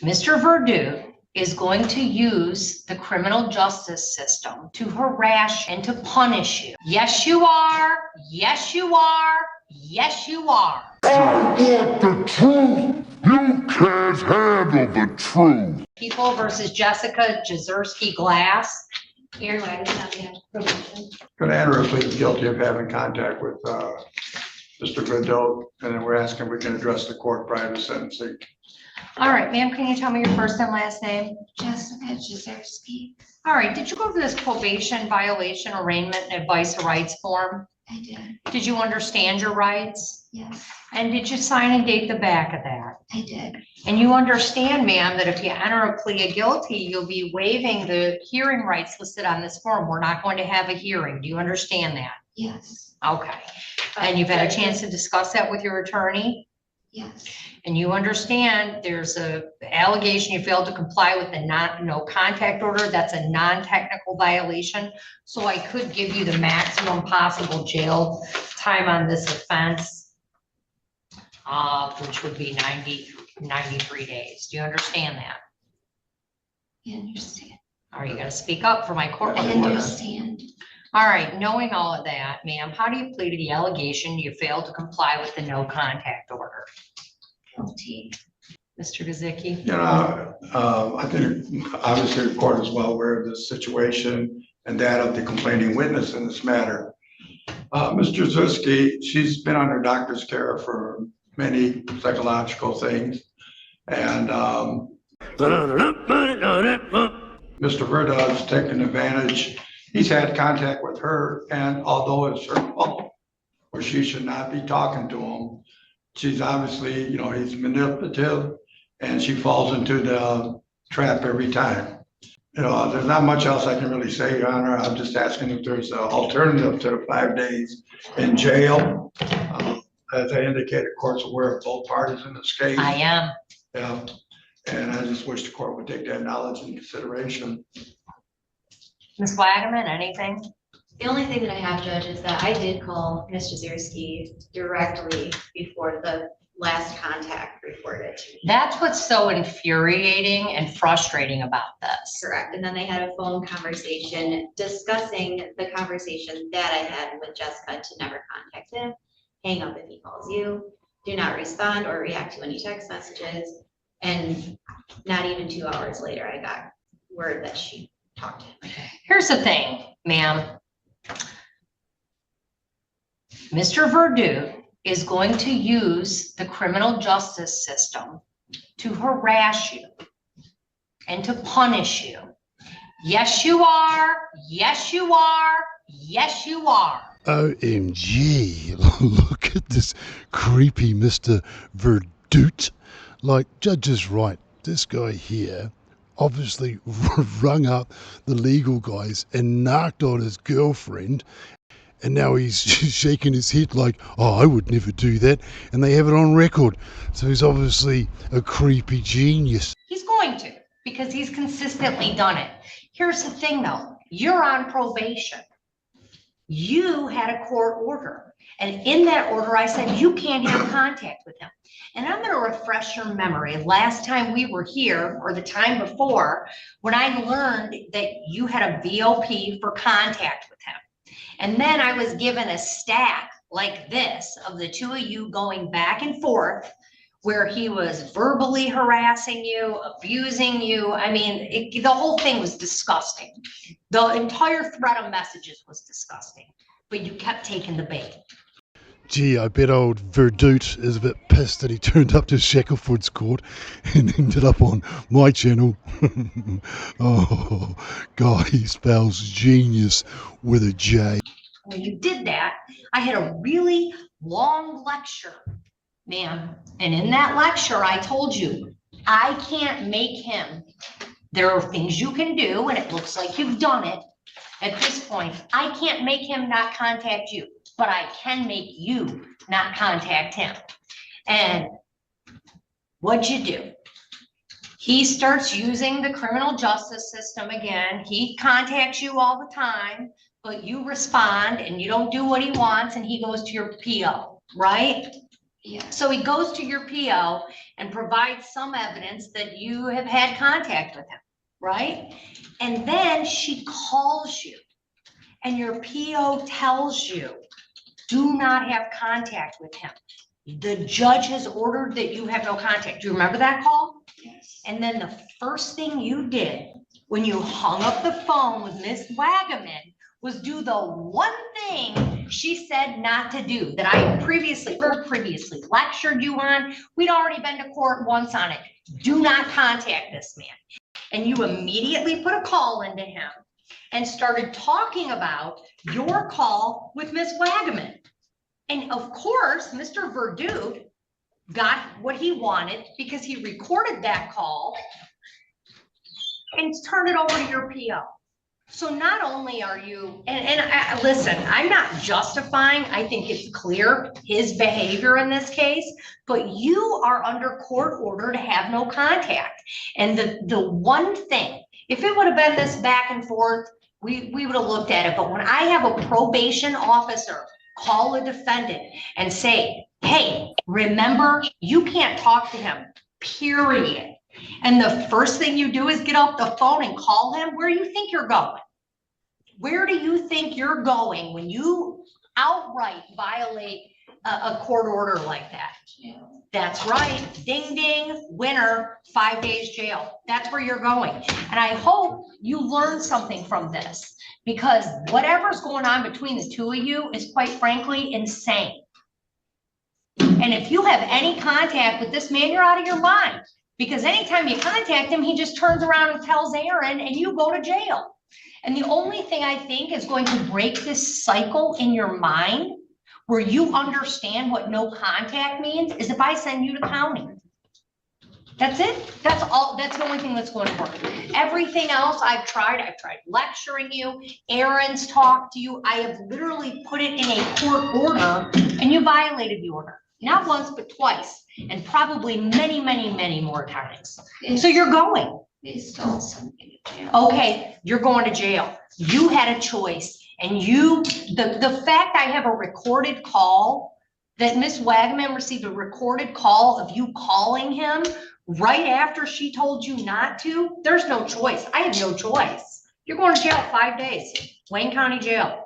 Mr. Verdude is going to use the criminal justice system to harass and to punish you. Yes, you are. Yes, you are. Yes, you are. I want the truth. You can't handle the truth. People versus Jessica Jezierski Glass. Aaron Wagner, on probation. Going to enter a plea of guilty of having contact with Mr. Verdude, and then we're asking if we can address the court prior to sentencing. All right, ma'am, can you tell me your first and last name? Jessica Jezierski. All right, did you go over this probation violation arraignment and advice of rights form? I did. Did you understand your rights? Yes, And did you sign and date the back of that? I did. And you understand, ma'am, that if you enter a plea of guilty, you'll be waiving the hearing rights listed on this form. We're not going to have a hearing. Do you understand that? Yes, Okay. And you've had a chance to discuss that with your attorney? yes, And you understand there's a allegation you failed to comply with the no contact order. That's a non-technical violation. So I could give you the maximum possible jail time on this offense, which would be 93 days. Do you understand that? I understand. Or you gotta speak up for my court. I understand. All right, knowing all of that, ma'am, how do you plead to the allegation you failed to comply with the no contact order? Guilty. Mr. Gazicki? You know, I think obviously the court is well aware of this situation and that of the complaining witness in this matter. Mr. Jezierski, she's been under doctor's care for many psychological things. And Mr. Verdude has taken advantage. He's had contact with her, and although it's her fault, or she should not be talking to him, she's obviously, you know, he's manipulative, and she falls into the trap every time. You know, there's not much else I can really say, Your Honor. I'm just asking if there's an alternative to the 5 days in jail. As I indicated, court's aware of both parties in this case. I am. Yeah, and I just wish the court would take that knowledge into consideration. Ms. Wagaman, anything? The only thing that I have, Judge, is that I did call Ms. Jezierski directly before the last contact reported to me. That's what's so infuriating and frustrating about this. Correct. And then they had a phone conversation discussing the conversation that I had with Jessica to never contact him, hang up if he calls you, do not respond or react to any text messages. And not even 2 hours later, I got word that she talked to him. Here's the thing, ma'am. Mr. Verdude is going to use the criminal justice system to harass you and to punish you. Yes, you are. Yes, you are. Yes, you are. OMG, look at this creepy Mr. Verdude. Like, Judge is right. This guy here obviously rung up the legal guys and knocked on his girlfriend. And now he's shaking his head like, oh, I would never do that. And they have it on record. So he's obviously a creepy genius. He's going to, because he's consistently done it. Here's the thing though, you're on probation. You had a court order. And in that order, I said, you can't have contact with him. And I'm going to refresh your memory. Last time we were here, or the time before, when I learned that you had a VOP for contact with him. And then I was given a stack like this of the two of you going back and forth, where he was verbally harassing you, abusing you. I mean, the whole thing was disgusting. The entire thread of messages was disgusting, but you kept taking the bait. Gee, I bet old Verdude is a bit pissed that he turned up to Shackelford's court and ended up on my channel. Oh, God, he spells genius with a J. When you did that, I had a really long lecture, ma'am. And in that lecture, I told you, I can't make him. There are things you can do, and it looks like you've done it. At this point, I can't make him not contact you, but I can make you not contact him. And what'd you do? He starts using the criminal justice system again. He contacts you all the time, but you respond and you don't do what he wants, and he goes to your PO, right? Yes. So he goes to your PO and provides some evidence that you have had contact with him, right? And then she calls you and your PO tells you, do not have contact with him. The judge has ordered that you have no contact. Do you remember that call? Yes. And then the first thing you did when you hung up the phone with Miss Wagaman was do the one thing she said not to do that I previously lectured you on. We'd already been to court once on it. Do not contact this man. And you immediately put a call into him and started talking about your call with Miss Wagaman. And of course, Mr. Verdude got what he wanted because he recorded that call and turned it over to your PO. So not only are you, listen, I'm not justifying, I think it's clear his behavior in this case, but you are under court order to have no contact. And the one thing, if it would have been this back and forth, we would have looked at it. But when I have a probation officer call a defendant and say, hey, remember, you can't talk to him, period. And the first thing you do is get off the phone and call him. Where do you think you're going? Where do you think you're going when you outright violate a court order like that? Yeah. That's right. Ding, ding, winner, 5 days jail. That's where you're going. And I hope you learn something from this because whatever's going on between the two of you is quite frankly insane. And if you have any contact with this man, you're out of your mind. Because anytime you contact him, he just turns around and tells Aaron and you go to jail. And the only thing I think is going to break this cycle in your mind where you understand what no contact means is if I send you to county. That's it. That's all. That's the only thing that's going to work. Everything else I've tried lecturing you. Aaron's talked to you. I have literally put it in a court order and you violated the order. Not once, but twice. And probably many, many, many more times. So you're going. They stole something to jail. Okay, you're going to jail. You had a choice. And the fact I have a recorded call, that Miss Wagaman received a recorded call of you calling him right after she told you not to, there's no choice. I have no choice. You're going to jail 5 days, Wayne County Jail.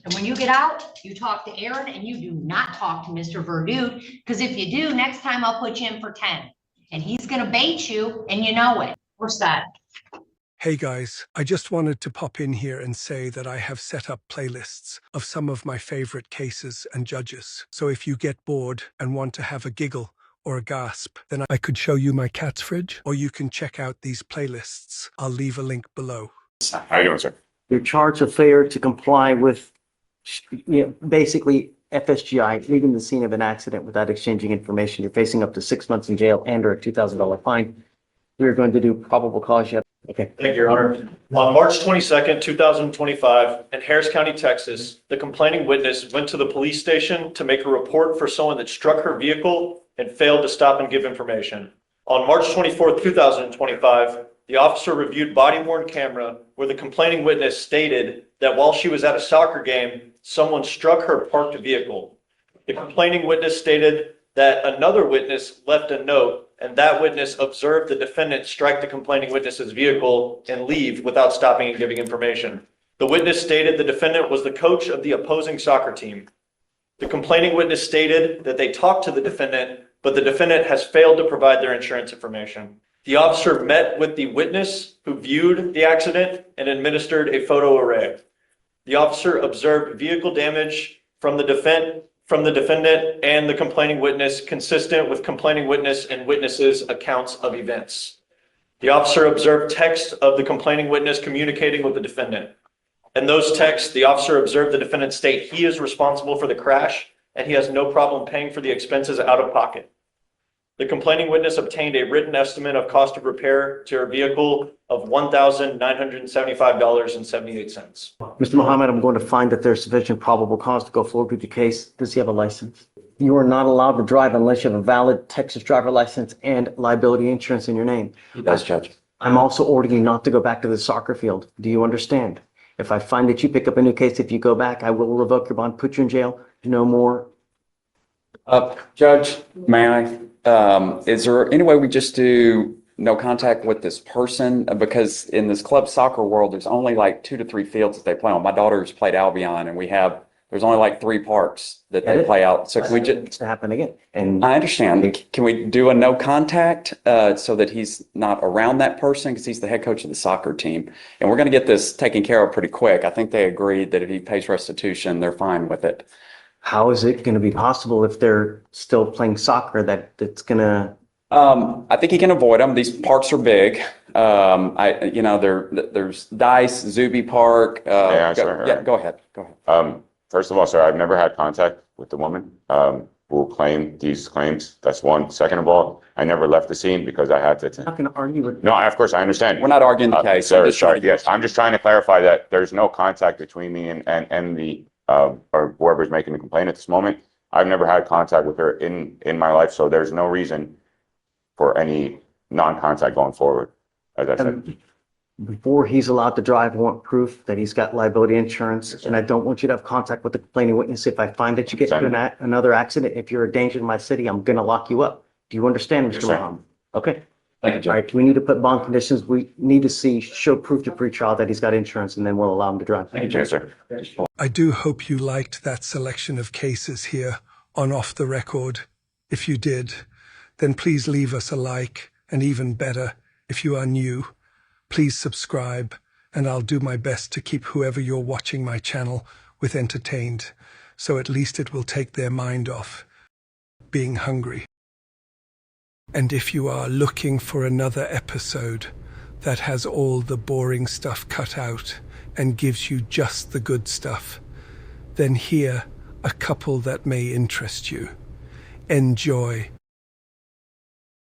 And when you get out, you talk to Aaron and you do not talk to Mr. Verdude, because if you do, next time I'll put you in for 10. And he's going to bait you and you know it. We're set. Hey guys, I just wanted to pop in here and say that I have set up playlists of some of my favorite cases and judges. So if you get bored and want to have a giggle or a gasp, then I could show you my cat's fridge, or you can check out these playlists. I'll leave a link below. How you doing, sir? You're charged with failure to comply with, basically FSGI, leaving the scene of an accident without exchanging information. You're facing up to 6 months in jail and or a $2,000 fine. We're going to do probable cause yet. Okay. Thank you, Your Honor. On March 22nd, 2025, in Harris County, Texas, the complaining witness went to the police station to make a report for someone that struck her vehicle and failed to stop and give information. On March 24th, 2025, the officer reviewed body-worn camera where the complaining witness stated that while she was at a soccer game, someone struck her parked vehicle. The complaining witness stated that another witness left a note, and that witness observed the defendant strike the complaining witness's vehicle and leave without stopping and giving information. The witness stated the defendant was the coach of the opposing soccer team. The complaining witness stated that they talked to the defendant, but the defendant has failed to provide their insurance information. The officer met with the witness who viewed the accident and administered a photo array. The officer observed vehicle damage from the defendant and the complaining witness consistent with complaining witness and witnesses' accounts of events. The officer observed text of the complaining witness communicating with the defendant. In those texts, the officer observed the defendant state he is responsible for the crash and he has no problem paying for the expenses out of pocket. The complaining witness obtained a written estimate of cost of repair to her vehicle of $1,975.78. Mr. Mohammed, I'm going to find that there's sufficient probable cause to go forward with the case. Does he have a license? You are not allowed to drive unless you have a valid Texas driver license and liability insurance in your name. He does, Judge. I'm also ordering you not to go back to the soccer field. Do you understand? If I find that you pick up a new case, if you go back, I will revoke your bond, put you in jail. No more Judge, may I? Is there any way we just do no contact with this person? Because in this club soccer world, there's only like 2 to 3 fields that they play on. My daughter's played Albion and there's only like 3 parks that they play out. So can we just, It's to happen again. And I understand. Can we do a no contact, so that he's not around that person? Because he's the head coach of the soccer team. And we're going to get this taken care of pretty quick. I think they agreed that if he pays restitution, they're fine with it. how is it going to be possible if they're still playing soccer that it's going to? I think he can avoid them. These parks are big. There's Dice, Zuby Park. Go ahead. First of all, sir, I've never had contact with the woman who claimed these claims. That's one. Second of all, I never left the scene because I had to I'm not going to argue with. No, of course, I understand. We're not arguing the case. Sir, sorry, yes, I'm just trying to clarify that there's no contact between me and the, or whoever's making the complaint at this moment. I've never had contact with her in my life, so there's no reason for any non-contact going forward, as I said. Before he's allowed to drive, I want proof that he's got liability insurance, and I don't want you to have contact with the complaining witness. If I find that you get into another accident, if you're a danger to my city, I'm gonna lock you up. Do you understand, Mr. Mahon? Okay. Thank you, Judge. All right, we need to put bond conditions. We need to show proof to pretrial that he's got insurance, and then we'll allow him to drive. Thank you, Yes, Judge. sir. I do hope you liked that selection of cases here on Off the Record. If you did, then please leave us a like, and even better, if you are new, please subscribe, and I'll do my best to keep whoever you're watching my channel with entertained, so at least it will take their mind off being hungry. And if you are looking for another episode that has all the boring stuff cut out and gives you just the good stuff, then here a couple that may interest you. Enjoy.